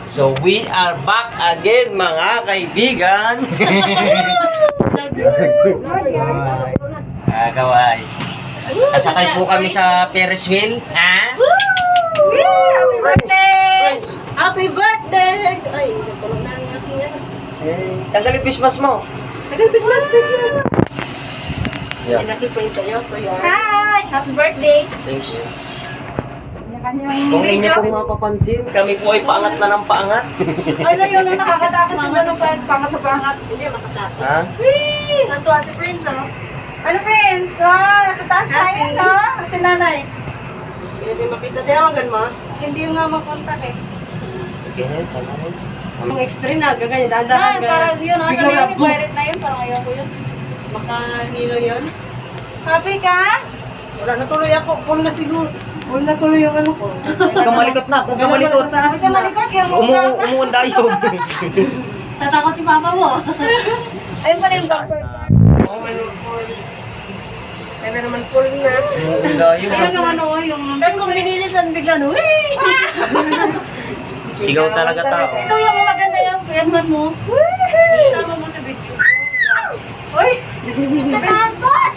So we are back again mga kaibigan. Kaway. Kasakay po kami sa Ferris wheel. Ha? Happy birthday! Happy birthday! Ay, nagkaroon na ang aking ano. Tanggalin Christmas mo. Happy Christmas! Yeah. Yan na si Prince Ayo, so yan. Hi! Happy birthday! Thank you. Kung inyo pong mapapansin, kami po ay paangat na ng paangat. Ay na yun, nakakatakot yung ganun pa, pangat na pangat. Hindi, makatakot. Ha? Whee! Natuwa si Prince, oh. Ano friends? Oh, nasa taas tayo, no? Si nanay. Hindi makita tayawagan mo. Hindi yung nga makontak eh. Okay, tama rin. Ang extreme na, gaganyan, Ah, dahan-dahan. parang yun, ano Biglang na yun, labog. pirate na yun, parang ayaw ko yun. Makahilo yun. Happy ka? Wala na tuloy ako. Full na siguro. Full na tuloy yung ano ko. Huwag ka malikot na, huwag ka malikot. Huwag ka malikot, kaya mo ka. Umuundayog. Tatakot si papa mo. Ayun pala yung bumper. Oh, may full. Kaya naman full na. Umuundayog. Ayun yung ano, yung... Tapos kung linilisan bigla, no? Sigaw talaga tao. Ito yung maganda yung Edmond mo. Sama mo sa video. Uy! Tatakot!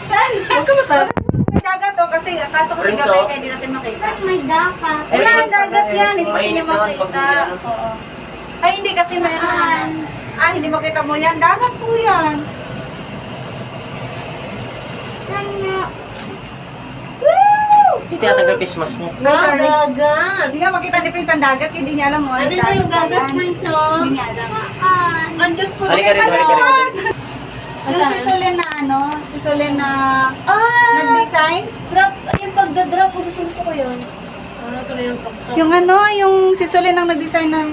Huwag ka matakot. May dagat to kasi kaso kasi Prince, gabi oh. kaya hindi natin makita. May dapat. Wala, dagat yan. Hindi Mainit niya naman pag makita. hindi, ano. Oo. Ay, hindi kasi mayroon. Ah, hindi makita mo yan. Dagat po yan. Woo! Hindi tiyatanggal Christmas mo. Dagat. Hindi nga makita ni Prince ang dagat. Hindi niya alam mo. Ano na yung dagat, Prince, oh? Hindi niya alam. Andun po. Halika rin, halika rin. Yung si Solen na ano? Si Solen na Ah! nag-design? Drop, yung pagda-drop, gusto ko yun. Ano tuloy yung pagda-drop? Yung ano, yung si Solen ang nag-design ng